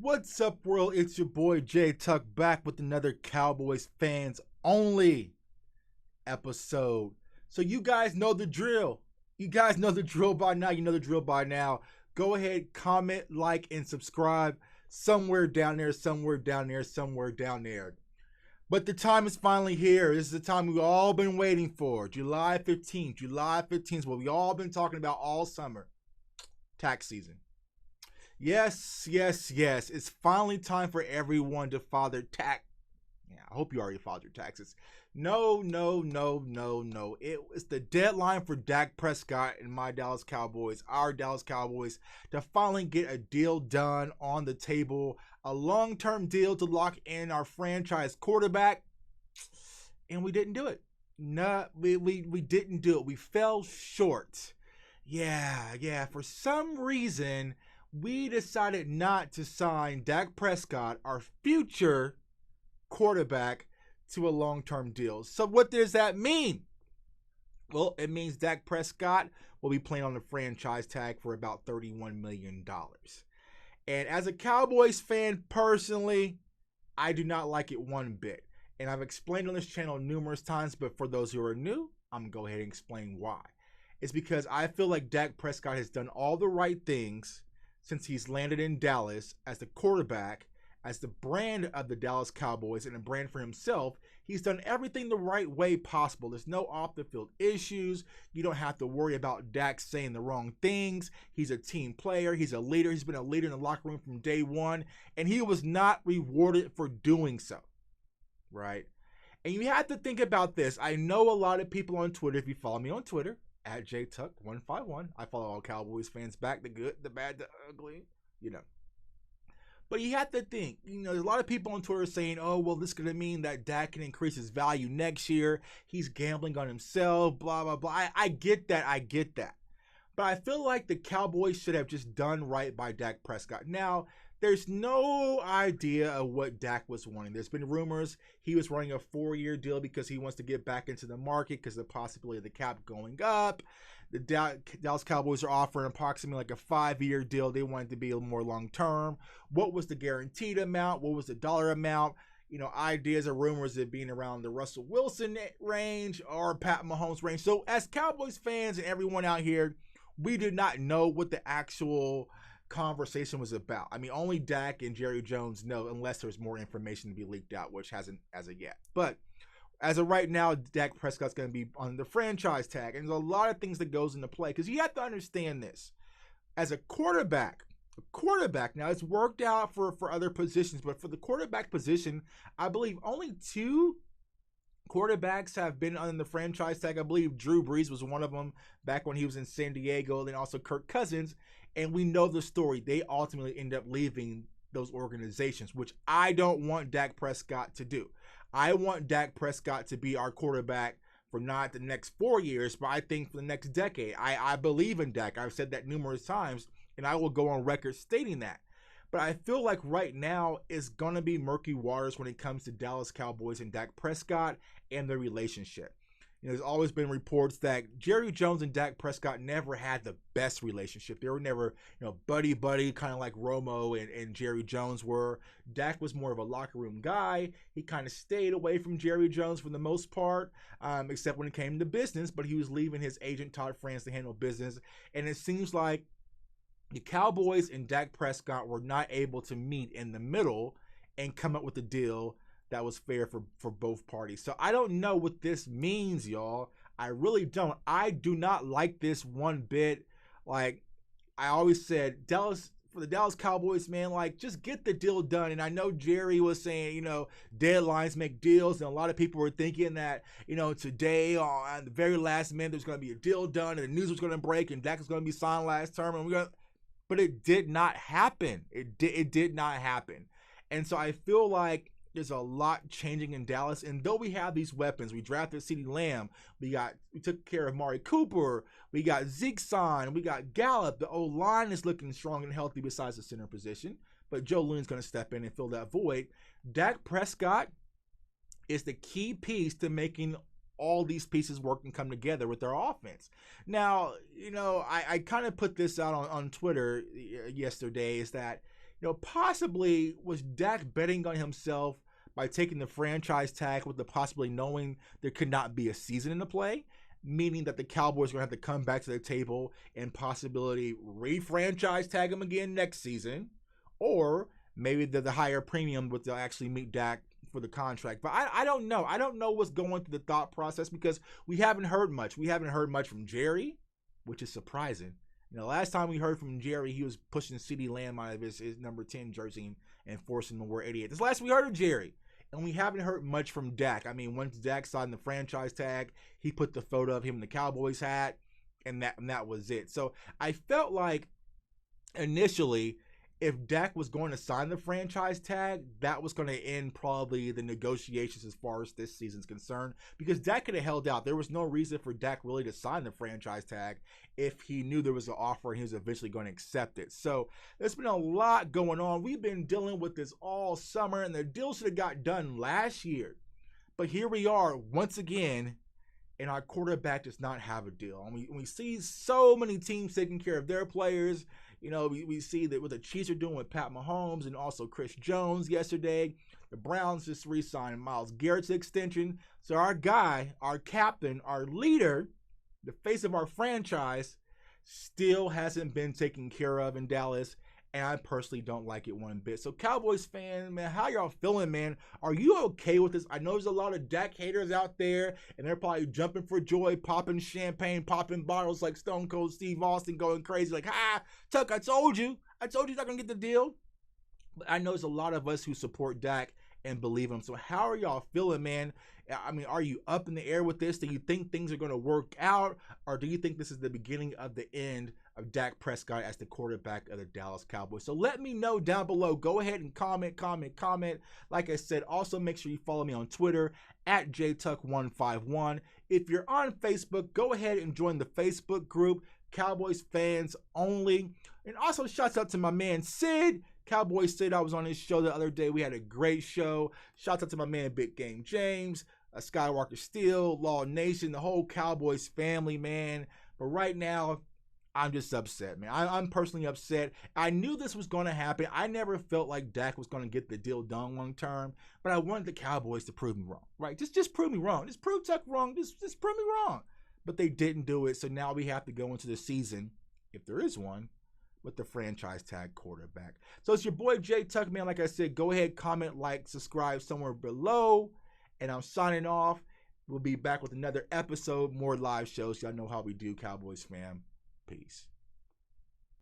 What's up, world? It's your boy Jay Tuck back with another Cowboys fans only episode. So you guys know the drill. You guys know the drill by now. You know the drill by now. Go ahead, comment, like, and subscribe somewhere down there, somewhere down there, somewhere down there. But the time is finally here. This is the time we've all been waiting for. July 15th. July 15th is what we all been talking about all summer. Tax season. Yes. It's finally time for everyone to file their tax. Yeah, I hope you already filed your taxes. No. It was the deadline for Dak Prescott and my Dallas Cowboys, our Dallas Cowboys, to finally get a deal done on the table, a long-term deal to lock in our franchise quarterback, and we didn't do it. No, we didn't do it. We fell short. Yeah. For some reason, we decided not to sign Dak Prescott, our future quarterback, to a long-term deal. So what does that mean? Well, it means Dak Prescott will be playing on the franchise tag for about $31 million. And as a Cowboys fan personally, I do not like it one bit. And I've explained on this channel numerous times, but for those who are new, I'm going to go ahead and explain why. It's because I feel like Dak Prescott has done all the right things since he's landed in Dallas as the quarterback, as the brand of the Dallas Cowboys and a brand for himself. He's done everything the right way possible. There's no off-the-field issues. You don't have to worry about Dak saying the wrong things. He's a team player. He's a leader. He's been a leader in the locker room from day one, and he was not rewarded for doing so, right? And you have to think about this. I know a lot of people on Twitter, if you follow me on Twitter, at JTuck151. I follow all Cowboys fans back, the good, the bad, the ugly, But you have to think, there's a lot of people on Twitter saying, oh, well, this is going to mean that Dak can increase his value next year. He's gambling on himself, blah, blah, blah. I get that. But I feel like the Cowboys should have just done right by Dak Prescott. Now, there's no idea of what Dak was wanting. There's been rumors he was running a 4-year deal because he wants to get back into the market because of the possibility of the cap going up. The Dallas Cowboys are offering approximately like a 5-year deal. They wanted to be a little more long-term. What was the guaranteed amount? What was the dollar amount? Ideas or rumors of being around the Russell Wilson range or Pat Mahomes range. So as Cowboys fans and everyone out here, we did not know what the actual conversation was about. I mean, only Dak and Jerry Jones know, unless there's more information to be leaked out, which hasn't as of yet. But as of right now, Dak Prescott's going to be on the franchise tag, and there's a lot of things that goes into play because you have to understand this. As a quarterback, now it's worked out for other positions, but for the quarterback position, I believe only 2 quarterbacks have been on the franchise tag. I believe Drew Brees was one of them back when he was in San Diego, then also Kirk Cousins. And we know the story. They ultimately end up leaving those organizations, which I don't want Dak Prescott to do. I want Dak Prescott to be our quarterback for not the next 4 years, but I think for the next decade. I believe in Dak. I've said that numerous times, and I will go on record stating that. But I feel like right now is going to be murky waters when it comes to Dallas Cowboys and Dak Prescott and their relationship. There's always been reports that Jerry Jones and Dak Prescott never had the best relationship. They were never, buddy, kind of like Romo and Jerry Jones were. Dak was more of a locker room guy. He kind of stayed away from Jerry Jones for the most part, except when it came to business. But he was leaving his agent, Todd France, to handle business. And it seems like the Cowboys and Dak Prescott were not able to meet in the middle and come up with a deal that was fair for both parties. So I don't know what this means, y'all. I really don't. I do not like this one bit. Like I always said, for the Dallas Cowboys, man, just get the deal done. And I know Jerry was saying, deadlines make deals. And a lot of people were thinking that, today on the very last minute, there's going to be a deal done and the news was going to break and Dak was going to be signed last term. But it did not happen. It did not happen. And so I feel like there's a lot changing in Dallas. And though we have these weapons, we drafted CeeDee Lamb, we took care of Mari Cooper, we got Zeke Son, we got Gallup. The O-line is looking strong and healthy besides the center position. But Joe Looney's going to step in and fill that void. Dak Prescott is the key piece to making all these pieces work and come together with their offense. Now, I kind of put this out on Twitter yesterday, is that, possibly was Dak betting on himself by taking the franchise tag with the possibility knowing there could not be a season in the play, meaning that the Cowboys are going to have to come back to the table and possibility re-franchise tag him again next season, or maybe the higher premium would actually meet Dak for the contract. But I don't know. I don't know what's going through the thought process because we haven't heard much. We haven't heard much from Jerry, which is surprising. Last time we heard from Jerry, he was pushing CeeDee Lamb out of his number 10 jersey and forcing him to wear 88. This last we heard of Jerry. And we haven't heard much from Dak. I mean, once Dak signed the franchise tag, he put the photo of him in the Cowboys hat, and that was it. So I felt like initially, if Dak was going to sign the franchise tag, that was going to end probably the negotiations as far as this season's concerned, because Dak could have held out. There was no reason for Dak really to sign the franchise tag if he knew there was an offer and he was eventually going to accept it. So there's been a lot going on. We've been dealing with this all summer, and the deal should have got done last year. But here we are once again, and our quarterback does not have a deal. And we see so many teams taking care of their players. We see that what the Chiefs are doing with Pat Mahomes and also Chris Jones yesterday. The Browns just re-signed Myles Garrett's extension. So our guy, our captain, our leader, the face of our franchise, still hasn't been taken care of in Dallas. And I personally don't like it one bit. So Cowboys fan, man, how y'all feeling, man? Are you okay with this? I know there's a lot of Dak haters out there, and they're probably jumping for joy, popping champagne, popping bottles like Stone Cold Steve Austin, going crazy like, Tuck, I told you he's not going to get the deal. But I know there's a lot of us who support Dak and believe him. So how are y'all feeling, man? I mean, are you up in the air with this? Do you think things are going to work out? Or do you think this is the beginning of the end of Dak Prescott as the quarterback of the Dallas Cowboys? So let me know down below. Go ahead and comment. Like I said, also make sure you follow me on Twitter at JTuck151. If you're on Facebook, go ahead and join the Facebook group, Cowboys Fans Only. And also shouts out to my man Sid. Cowboy Sid, I was on his show the other day. We had a great show. Shouts out to my man Big Game James, Skywalker Steel, Law Nation, the whole Cowboys family, man. But right now, I'm just upset, man. I'm personally upset. I knew this was going to happen. I never felt like Dak was going to get the deal done long term, but I wanted the Cowboys to prove me wrong, right? Just prove me wrong. Just prove Tuck wrong. Just prove me wrong. But they didn't do it, so now we have to go into the season, if there is one, with the franchise tag quarterback. So it's your boy J Tuck, man. Like I said, go ahead, comment, like, subscribe somewhere below, and I'm signing off. We'll be back with another episode, more live shows. Y'all know how we do, Cowboys fam. Peace.